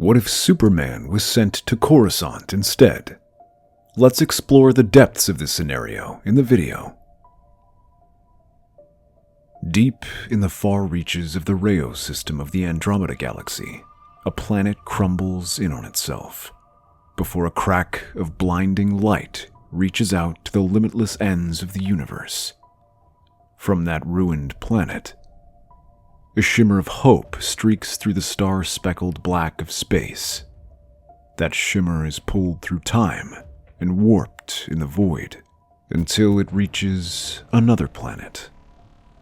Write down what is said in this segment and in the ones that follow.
What if Superman was sent to Coruscant instead? Let's explore the depths of this scenario in the video. Deep in the far reaches of the Rao System of the Andromeda Galaxy, a planet crumbles in on itself, before a crack of blinding light reaches out to the limitless ends of the universe. From that ruined planet, a shimmer of hope streaks through the star-speckled black of space. That shimmer is pulled through time and warped in the void until it reaches another planet,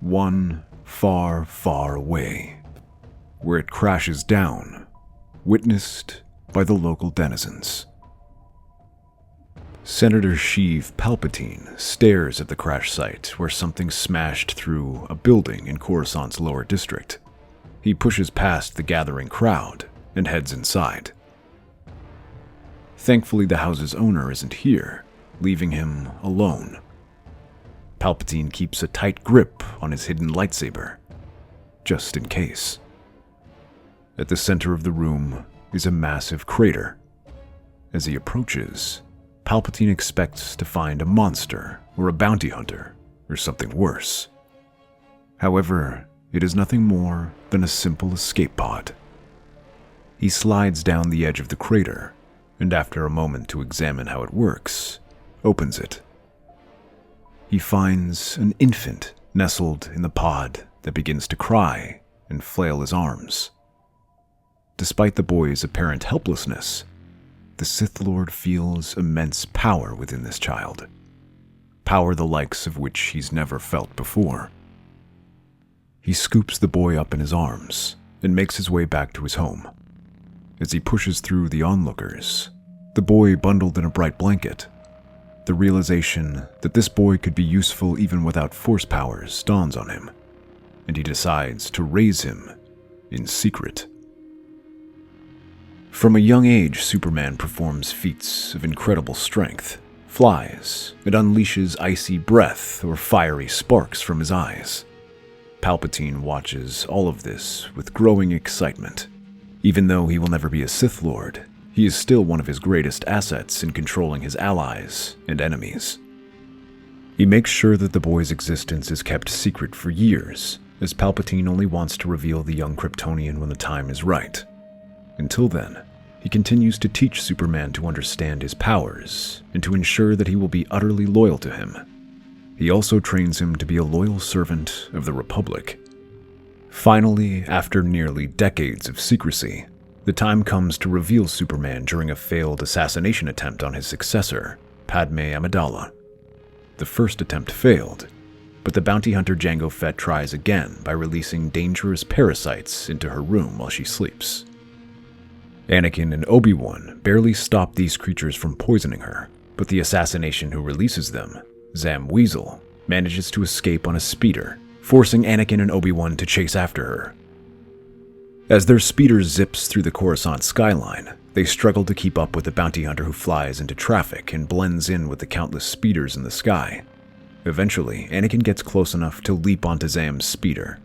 one far, far away, where it crashes down, witnessed by the local denizens. Senatore Sheev Palpatine stares at the crash site where something smashed through a building in Coruscant's lower district. He pushes past the gathering crowd and heads inside. Thankfully, the house's owner isn't here, leaving him alone. Palpatine keeps a tight grip on his hidden lightsaber, just in case. At the center of the room is a massive crater. As he approaches, Palpatine expects to find a monster or a bounty hunter or something worse. However, it is nothing more than a simple escape pod. He slides down the edge of the crater, and after a moment to examine how it works, opens it. He finds an infant nestled in the pod that begins to cry and flail his arms. Despite the boy's apparent helplessness, the Sith Lord feels immense power within this child, power the likes of which he's never felt before. He scoops the boy up in his arms and makes his way back to his home. As he pushes through the onlookers, the boy bundled in a bright blanket, the realization that this boy could be useful even without force powers dawns on him, and he decides to raise him in secret. From a young age, Superman performs feats of incredible strength, flies, and unleashes icy breath or fiery sparks from his eyes. Palpatine watches all of this with growing excitement. Even though he will never be a Sith Lord, he is still one of his greatest assets in controlling his allies and enemies. He makes sure that the boy's existence is kept secret for years, as Palpatine only wants to reveal the young Kryptonian when the time is right. Until then, he continues to teach Superman to understand his powers and to ensure that he will be utterly loyal to him. He also trains him to be a loyal servant of the Republic. Finally, after nearly decades of secrecy, the time comes to reveal Superman during a failed assassination attempt on his successor, Padme Amidala. The first attempt failed, but the bounty hunter Jango Fett tries again by releasing dangerous parasites into her room while she sleeps. Anakin and Obi-Wan barely stop these creatures from poisoning her, but the assassination who releases them, Zam Weasel, manages to escape on a speeder, forcing Anakin and Obi-Wan to chase after her. As their speeder zips through the Coruscant skyline, they struggle to keep up with the bounty hunter who flies into traffic and blends in with the countless speeders in the sky. Eventually, Anakin gets close enough to leap onto Zam's speeder,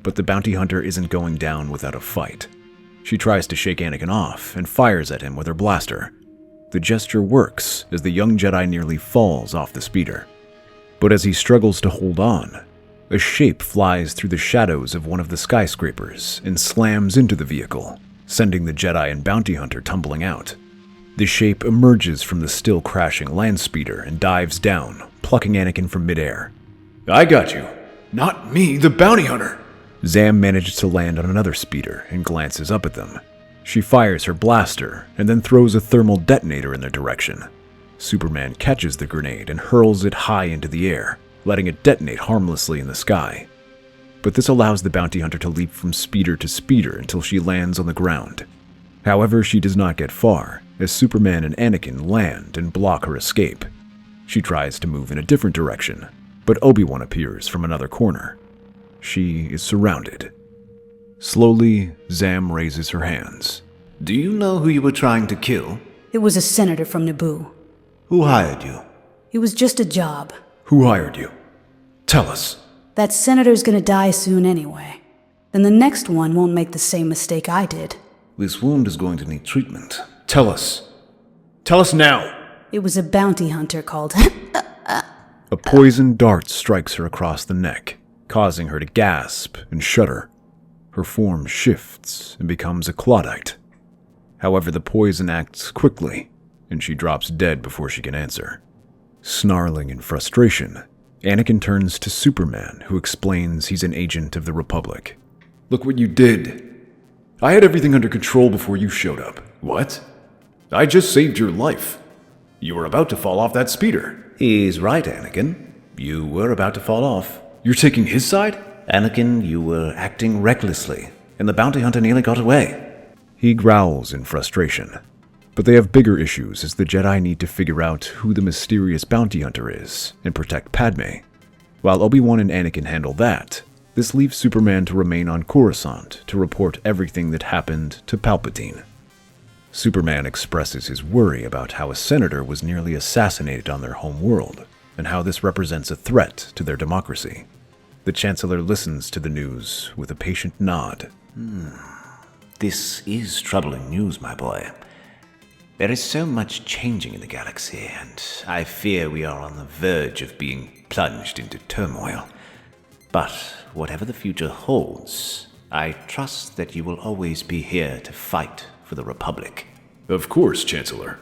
but the bounty hunter isn't going down without a fight. She tries to shake Anakin off and fires at him with her blaster. The gesture works as the young Jedi nearly falls off the speeder. But as he struggles to hold on, a shape flies through the shadows of one of the skyscrapers and slams into the vehicle, sending the Jedi and bounty hunter tumbling out. The shape emerges from the still crashing land speeder and dives down, plucking Anakin from midair. "I got you. Not me, the bounty hunter." Zam manages to land on another speeder and glances up at them. She fires her blaster and then throws a thermal detonator in their direction. Superman catches the grenade and hurls it high into the air, letting it detonate harmlessly in the sky. But this allows the bounty hunter to leap from speeder to speeder until she lands on the ground. However, she does not get far, as Superman and Anakin land and block her escape. She tries to move in a different direction, but Obi-Wan appears from another corner. She is surrounded. Slowly, Zam raises her hands. "Do you know who you were trying to kill?" It was a senator from Naboo. "Who hired you?" It was just a job. Who hired you? Tell us. That senator's gonna die soon anyway. Then the next one won't make the same mistake I did. This wound is going to need treatment. Tell us. Tell us now. It was a bounty hunter called. A poisoned dart strikes her across the neck, causing her to gasp and shudder. Her form shifts and becomes a Claudite. However, the poison acts quickly, and she drops dead before she can answer. Snarling in frustration, Anakin turns to Superman, who explains he's an agent of the Republic. Look what you did. I had everything under control before you showed up. What? I just saved your life. You were about to fall off that speeder. He's right, Anakin. You were about to fall off. You're taking his side? Anakin, you were acting recklessly, and the bounty hunter nearly got away. He growls in frustration. But they have bigger issues as the Jedi need to figure out who the mysterious bounty hunter is and protect Padme. While Obi-Wan and Anakin handle that, this leaves Superman to remain on Coruscant to report everything that happened to Palpatine. Superman expresses his worry about how a senator was nearly assassinated on their home world, and how this represents a threat to their democracy. The Chancellor listens to the news with a patient nod. This is troubling news, my boy. There is so much changing in the galaxy, and I fear we are on the verge of being plunged into turmoil. But whatever the future holds, I trust that you will always be here to fight for the Republic. Of course, Chancellor.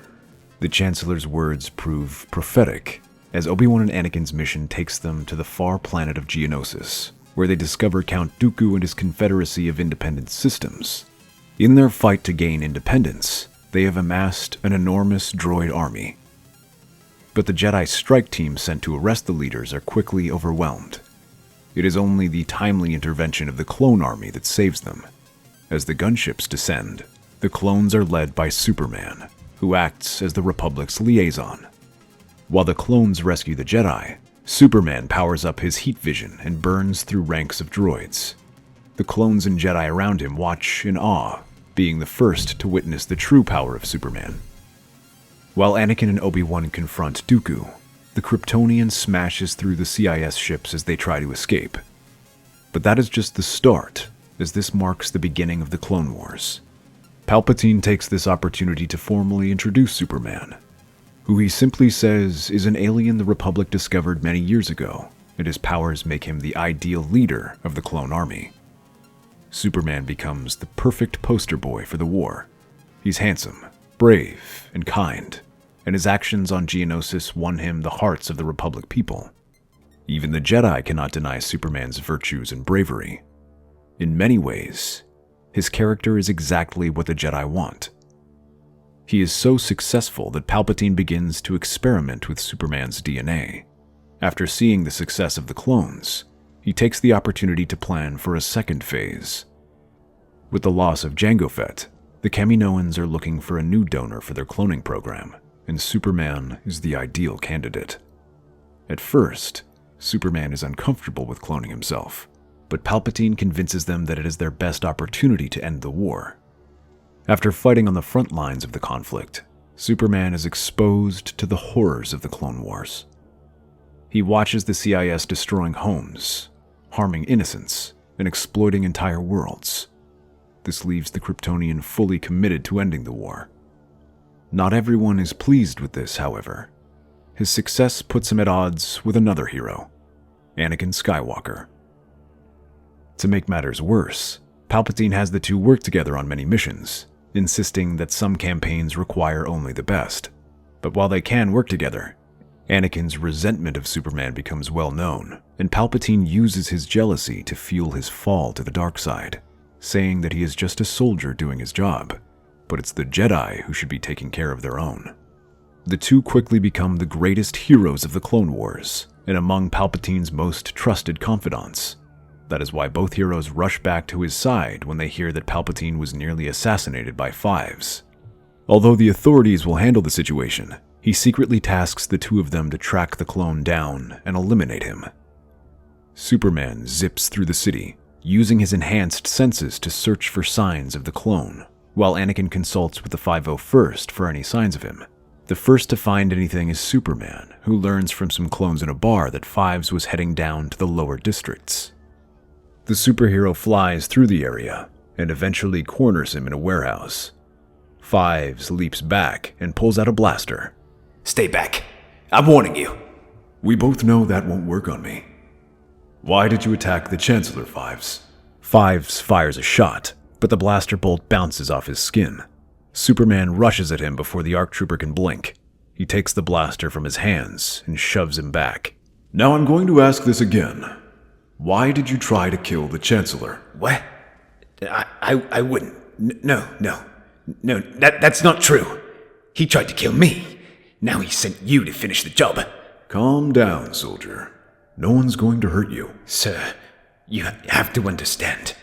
The Chancellor's words prove prophetic, as Obi-Wan and Anakin's mission takes them to the far planet of Geonosis, where they discover Count Dooku and his Confederacy of Independent Systems. In their fight to gain independence, they have amassed an enormous droid army. But the Jedi strike team sent to arrest the leaders are quickly overwhelmed. It is only the timely intervention of the clone army that saves them. As the gunships descend, the clones are led by Superman, who acts as the Republic's liaison. While the clones rescue the Jedi, Superman powers up his heat vision and burns through ranks of droids. The clones and Jedi around him watch in awe, being the first to witness the true power of Superman. While Anakin and Obi-Wan confront Dooku, the Kryptonian smashes through the CIS ships as they try to escape. But that is just the start, as this marks the beginning of the Clone Wars. Palpatine takes this opportunity to formally introduce Superman, who he simply says is an alien the Republic discovered many years ago, and his powers make him the ideal leader of the clone army. Superman becomes the perfect poster boy for the war. He's handsome, brave, and kind, and his actions on Geonosis won him the hearts of the Republic people. Even the Jedi cannot deny Superman's virtues and bravery. In many ways, his character is exactly what the Jedi want. He is so successful that Palpatine begins to experiment with Superman's DNA. After seeing the success of the clones, he takes the opportunity to plan for a second phase. With the loss of Jango Fett, the Kaminoans are looking for a new donor for their cloning program, and Superman is the ideal candidate. At first, Superman is uncomfortable with cloning himself, but Palpatine convinces them that it is their best opportunity to end the war. After fighting on the front lines of the conflict, Superman is exposed to the horrors of the Clone Wars. He watches the CIS destroying homes, harming innocents, and exploiting entire worlds. This leaves the Kryptonian fully committed to ending the war. Not everyone is pleased with this, however. His success puts him at odds with another hero, Anakin Skywalker. To make matters worse, Palpatine has the two work together on many missions, insisting that some campaigns require only the best. But while they can work together, Anakin's resentment of Superman becomes well known, and Palpatine uses his jealousy to fuel his fall to the dark side, saying that he is just a soldier doing his job, but it's the Jedi who should be taking care of their own. The two quickly become the greatest heroes of the Clone Wars, and among Palpatine's most trusted confidants. That is why both heroes rush back to his side when they hear that Palpatine was nearly assassinated by Fives. Although the authorities will handle the situation, he secretly tasks the two of them to track the clone down and eliminate him. Superman zips through the city, using his enhanced senses to search for signs of the clone, while Anakin consults with the 501st for any signs of him. The first to find anything is Superman, who learns from some clones in a bar that Fives was heading down to the lower districts. The superhero flies through the area, and eventually corners him in a warehouse. Fives leaps back and pulls out a blaster. Stay back. I'm warning you. We both know that won't work on me. Why did you attack the Chancellor, Fives? Fives fires a shot, but the blaster bolt bounces off his skin. Superman rushes at him before the ARC Trooper can blink. He takes the blaster from his hands and shoves him back. Now I'm going to ask this again. Why did you try to kill the Chancellor? What? I wouldn't. No, that's not true. He tried to kill me. Now he sent you to finish the job. Calm down, soldier. No one's going to hurt you. Sir, you have to understand.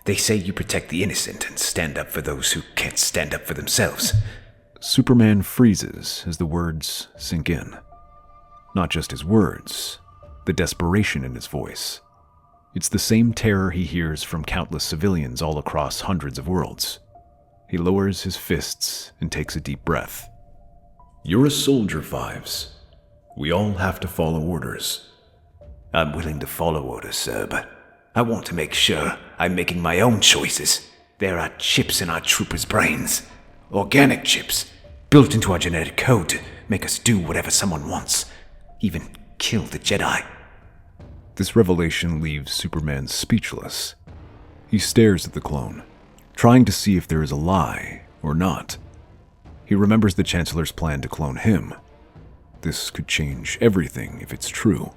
They say you protect the innocent and stand up for those who can't stand up for themselves. Superman freezes as the words sink in. Not just his words, the desperation in his voice. It's the same terror he hears from countless civilians all across hundreds of worlds. He lowers his fists and takes a deep breath. You're a soldier, Fives. We all have to follow orders. I'm willing to follow orders, sir, but I want to make sure I'm making my own choices. There are chips in our troopers' brains. Organic chips, built into our genetic code to make us do whatever someone wants. Even kill the Jedi. This revelation leaves Superman speechless. He stares at the clone, trying to see if there is a lie or not. He remembers the Chancellor's plan to clone him. This could change everything if it's true.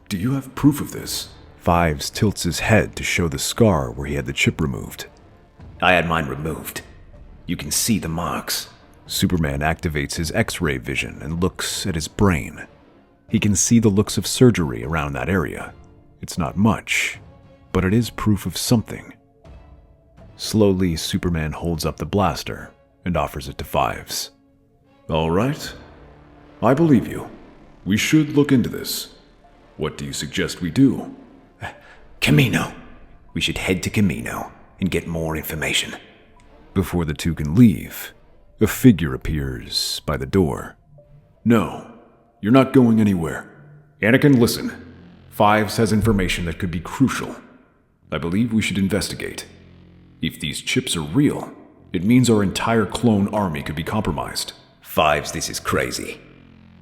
Do you have proof of this? Fives tilts his head to show the scar where he had the chip removed. I had mine removed. You can see the marks. Superman activates his X-ray vision and looks at his brain. He can see the looks of surgery around that area. It's not much, but it is proof of something. Slowly, Superman holds up the blaster and offers it to Fives. All right. I believe you. We should look into this. What do you suggest we do? Camino. We should head to Camino and get more information. Before the two can leave, a figure appears by the door. No, you're not going anywhere. Anakin, listen. Fives has information that could be crucial. I believe we should investigate. If these chips are real, it means our entire clone army could be compromised. Fives, this is crazy.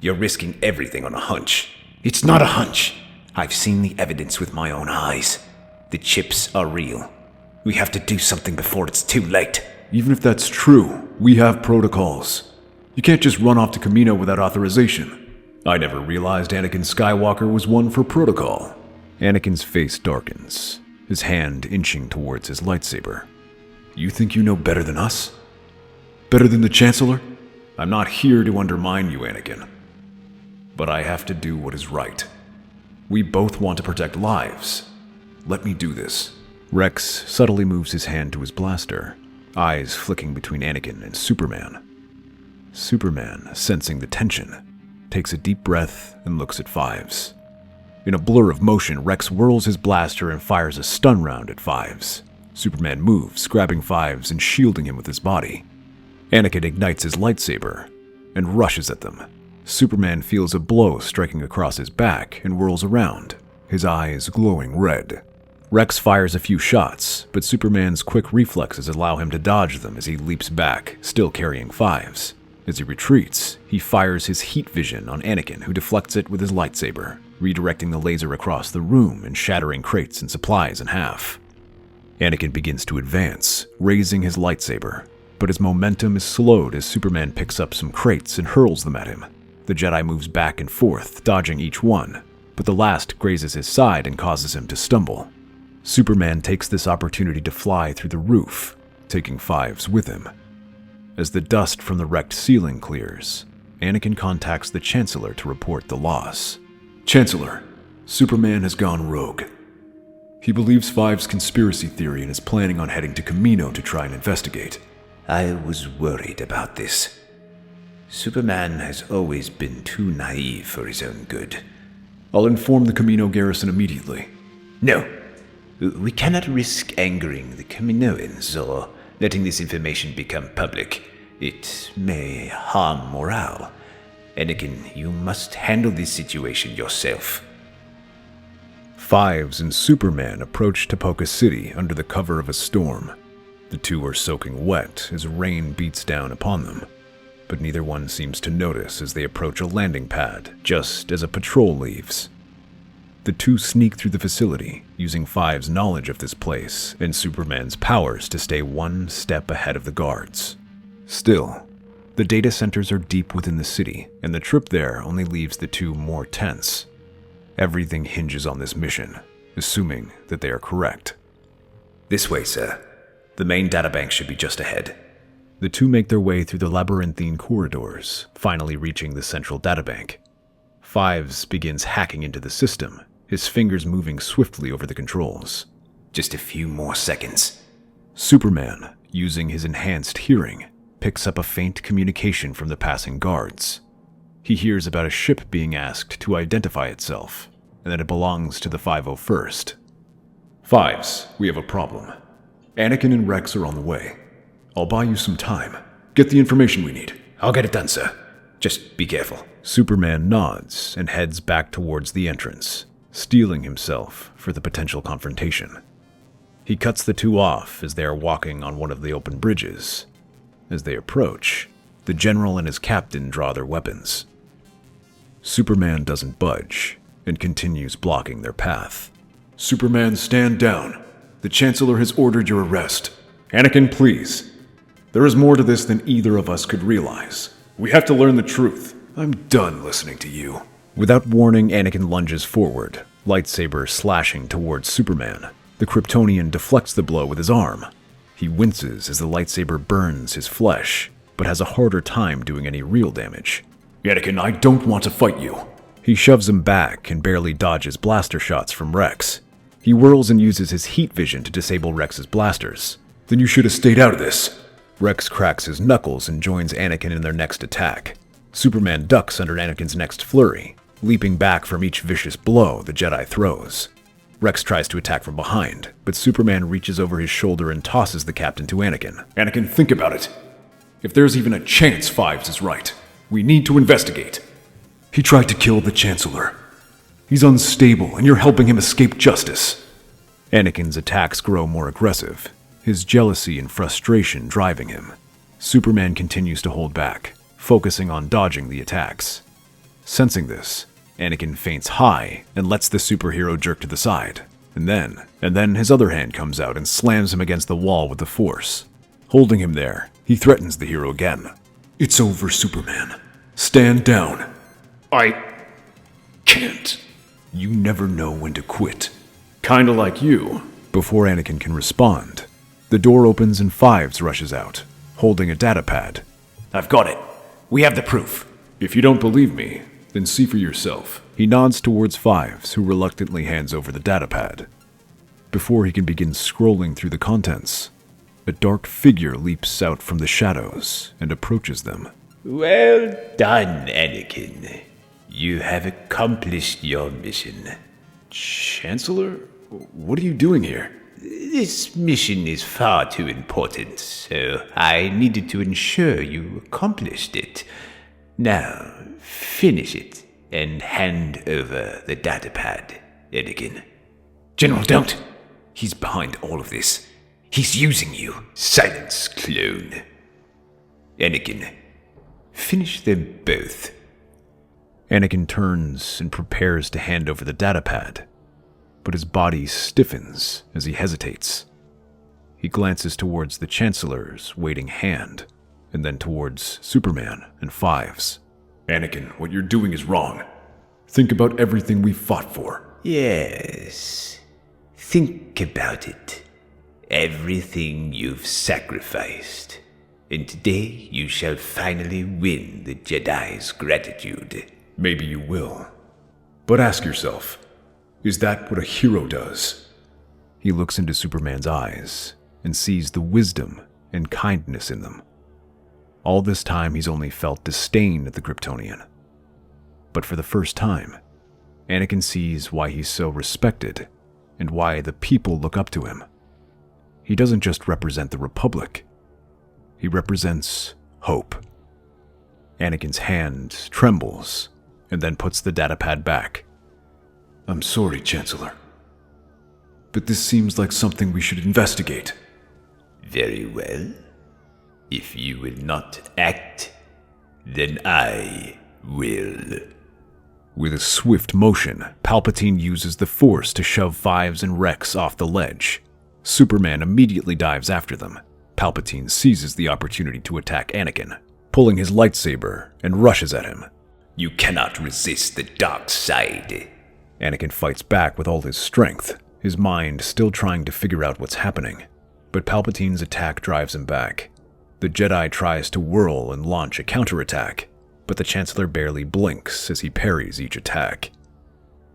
You're risking everything on a hunch. It's not a hunch. I've seen the evidence with my own eyes. The chips are real. We have to do something before it's too late. Even if that's true, we have protocols. You can't just run off to Camino without authorization. I never realized Anakin Skywalker was one for protocol. Anakin's face darkens, his hand inching towards his lightsaber. You think you know better than us? Better than the Chancellor? I'm not here to undermine you, Anakin. But I have to do what is right. We both want to protect lives. Let me do this. Rex subtly moves his hand to his blaster, eyes flicking between Anakin and Superman. Superman, sensing the tension, takes a deep breath and looks at Fives. In a blur of motion, Rex whirls his blaster and fires a stun round at Fives. Superman moves, grabbing Fives and shielding him with his body. Anakin ignites his lightsaber and rushes at them. Superman feels a blow striking across his back and whirls around, his eyes glowing red. Rex fires a few shots, but Superman's quick reflexes allow him to dodge them as he leaps back, still carrying Fives. As he retreats, he fires his heat vision on Anakin, who deflects it with his lightsaber, redirecting the laser across the room and shattering crates and supplies in half. Anakin begins to advance, raising his lightsaber, but his momentum is slowed as Superman picks up some crates and hurls them at him. The Jedi moves back and forth, dodging each one, but the last grazes his side and causes him to stumble. Superman takes this opportunity to fly through the roof, taking Fives with him. As the dust from the wrecked ceiling clears, Anakin contacts the Chancellor to report the loss. Chancellor, Superman has gone rogue. He believes Fives' conspiracy theory and is planning on heading to Camino to try and investigate. I was worried about this. Superman has always been too naive for his own good. I'll inform the Camino garrison immediately. No. We cannot risk angering the Caminoans or letting this information become public. It may harm morale. Anakin, you must handle this situation yourself. Fives and Superman approach Tapoka City under the cover of a storm. The two are soaking wet as rain beats down upon them, but neither one seems to notice as they approach a landing pad just as a patrol leaves. The two sneak through the facility, using Five's knowledge of this place and Superman's powers to stay one step ahead of the guards. Still, the data centers are deep within the city, and the trip there only leaves the two more tense. Everything hinges on this mission, assuming that they are correct. This way, sir. The main databank should be just ahead. The two make their way through the labyrinthine corridors, finally reaching the central databank. Fives begins hacking into the system, his fingers moving swiftly over the controls. Just a few more seconds. Superman, using his enhanced hearing, picks up a faint communication from the passing guards. He hears about a ship being asked to identify itself, and that it belongs to the 501st. Fives, we have a problem. Anakin and Rex are on the way. I'll buy you some time. Get the information we need. I'll get it done, sir. Just be careful. Superman nods and heads back towards the entrance, steeling himself for the potential confrontation. He cuts the two off as they are walking on one of the open bridges. As they approach, the general and his captain draw their weapons. Superman doesn't budge and continues blocking their path. Superman, stand down. The Chancellor has ordered your arrest. Anakin, please. There is more to this than either of us could realize. We have to learn the truth. I'm done listening to you. Without warning, Anakin lunges forward, lightsaber slashing towards Superman. The Kryptonian deflects the blow with his arm. He winces as the lightsaber burns his flesh, but has a harder time doing any real damage. Anakin, I don't want to fight you. He shoves him back and barely dodges blaster shots from Rex. He whirls and uses his heat vision to disable Rex's blasters. Then you should have stayed out of this. Rex cracks his knuckles and joins Anakin in their next attack. Superman ducks under Anakin's next flurry, leaping back from each vicious blow the Jedi throws. Rex tries to attack from behind, but Superman reaches over his shoulder and tosses the captain to Anakin. Anakin, think about it. If there's even a chance Fives is right, we need to investigate. He tried to kill the Chancellor. He's unstable, and you're helping him escape justice. Anakin's attacks grow more aggressive, his jealousy and frustration driving him. Superman continues to hold back, focusing on dodging the attacks. Sensing this, Anakin feints high and lets the superhero jerk to the side. And then his other hand comes out and slams him against the wall with the Force. Holding him there, he threatens the hero again. It's over, Superman. Stand down. I can't. You never know when to quit. Kinda like you. Before Anakin can respond, the door opens and Fives rushes out, holding a datapad. I've got it. We have the proof. If you don't believe me, then see for yourself. He nods towards Fives, who reluctantly hands over the datapad. Before he can begin scrolling through the contents, a dark figure leaps out from the shadows and approaches them. Well done, Anakin. You have accomplished your mission. Chancellor? What are you doing here? This mission is far too important, so I needed to ensure you accomplished it. Now, finish it and hand over the datapad, Anakin. General, don't! He's behind all of this. He's using you. Silence, clone. Anakin, finish them both. Anakin turns and prepares to hand over the datapad, but his body stiffens as he hesitates. He glances towards the Chancellor's waiting hand, and then towards Superman and Fives. Anakin, what you're doing is wrong. Think about everything we fought for. Yes. Think about it. Everything you've sacrificed. And today you shall finally win the Jedi's gratitude. Maybe you will. But ask yourself, is that what a hero does? He looks into Superman's eyes and sees the wisdom and kindness in them. All this time he's only felt disdain at the Kryptonian. But for the first time, Anakin sees why he's so respected and why the people look up to him. He doesn't just represent the Republic. He represents hope. Anakin's hand trembles and then puts the datapad back. I'm sorry, Chancellor. But this seems like something we should investigate. Very well. If you will not act, then I will. With a swift motion, Palpatine uses the Force to shove Fives and Rex off the ledge. Superman immediately dives after them. Palpatine seizes the opportunity to attack Anakin, pulling his lightsaber and rushes at him. You cannot resist the dark side. Anakin fights back with all his strength, his mind still trying to figure out what's happening. But Palpatine's attack drives him back. The Jedi tries to whirl and launch a counterattack, but the Chancellor barely blinks as he parries each attack.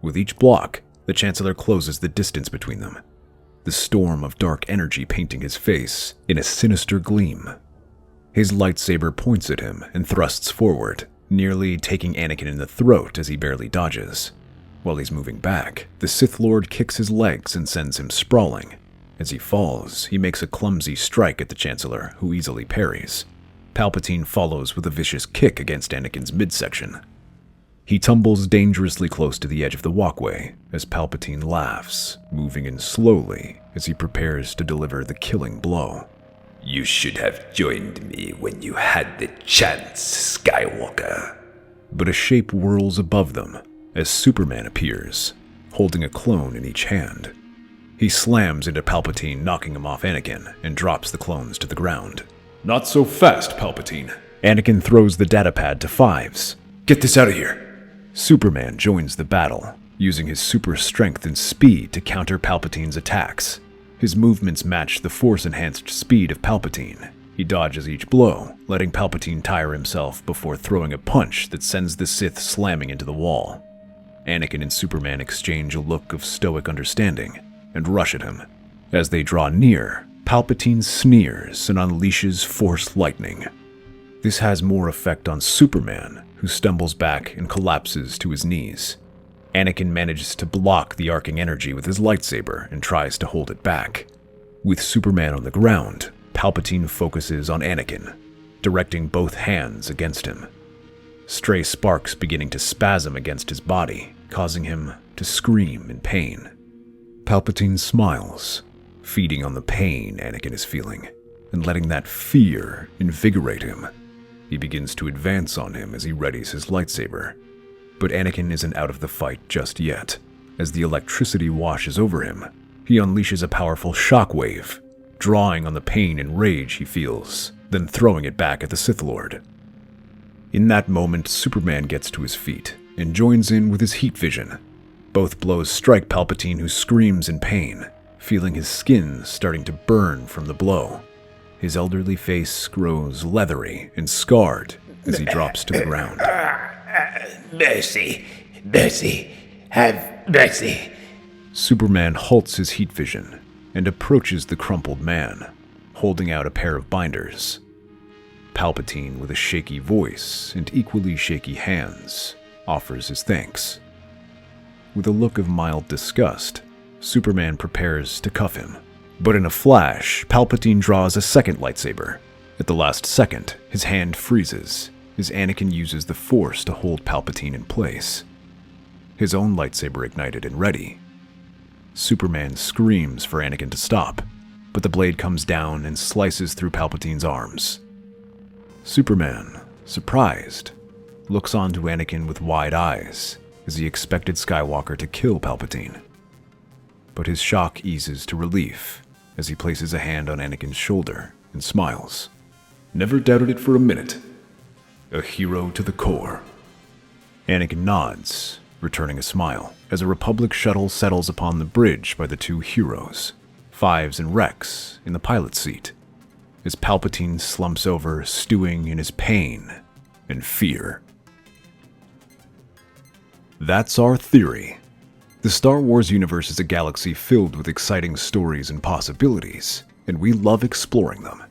With each block, the Chancellor closes the distance between them, the storm of dark energy painting his face in a sinister gleam. His lightsaber points at him and thrusts forward, nearly taking Anakin in the throat as he barely dodges. While he's moving back, the Sith Lord kicks his legs and sends him sprawling. As he falls, he makes a clumsy strike at the Chancellor, who easily parries. Palpatine follows with a vicious kick against Anakin's midsection. He tumbles dangerously close to the edge of the walkway as Palpatine laughs, moving in slowly as he prepares to deliver the killing blow. You should have joined me when you had the chance, Skywalker. But a shape whirls above them as Superman appears, holding a clone in each hand. He slams into Palpatine, knocking him off Anakin, and drops the clones to the ground. Not so fast, Palpatine. Anakin throws the datapad to Fives. Get this out of here. Superman joins the battle, using his super strength and speed to counter Palpatine's attacks. His movements match the Force-enhanced speed of Palpatine. He dodges each blow, letting Palpatine tire himself before throwing a punch that sends the Sith slamming into the wall. Anakin and Superman exchange a look of stoic understanding and rush at him. As they draw near, Palpatine sneers and unleashes Force lightning. This has more effect on Superman, who stumbles back and collapses to his knees. Anakin manages to block the arcing energy with his lightsaber and tries to hold it back. With Superman on the ground, Palpatine focuses on Anakin, directing both hands against him. Stray sparks beginning to spasm against his body, causing him to scream in pain. Palpatine smiles, feeding on the pain Anakin is feeling, and letting that fear invigorate him. He begins to advance on him as he readies his lightsaber. But Anakin isn't out of the fight just yet. As the electricity washes over him, he unleashes a powerful shockwave, drawing on the pain and rage he feels, then throwing it back at the Sith Lord. In that moment, Superman gets to his feet and joins in with his heat vision. Both blows strike Palpatine, who screams in pain, feeling his skin starting to burn from the blow. His elderly face grows leathery and scarred as he drops to the ground. Mercy, mercy, have mercy. Superman halts his heat vision and approaches the crumpled man, holding out a pair of binders. Palpatine, with a shaky voice and equally shaky hands, offers his thanks. With a look of mild disgust, Superman prepares to cuff him. But in a flash, Palpatine draws a second lightsaber. At the last second, his hand freezes as Anakin uses the Force to hold Palpatine in place. His own lightsaber ignited and ready. Superman screams for Anakin to stop, but the blade comes down and slices through Palpatine's arms. Superman, surprised, looks on to Anakin with wide eyes as he expected Skywalker to kill Palpatine. But his shock eases to relief as he places a hand on Anakin's shoulder and smiles. Never doubted it for a minute. A hero to the core. Anakin nods, returning a smile, as a Republic shuttle settles upon the bridge by the two heroes, Fives and Rex, in the pilot's seat, as Palpatine slumps over, stewing in his pain and fear. That's our theory. The Star Wars universe is a galaxy filled with exciting stories and possibilities, and we love exploring them.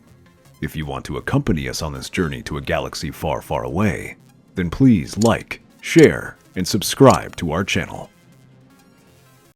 If you want to accompany us on this journey to a galaxy far, far away, then please like, share, and subscribe to our channel.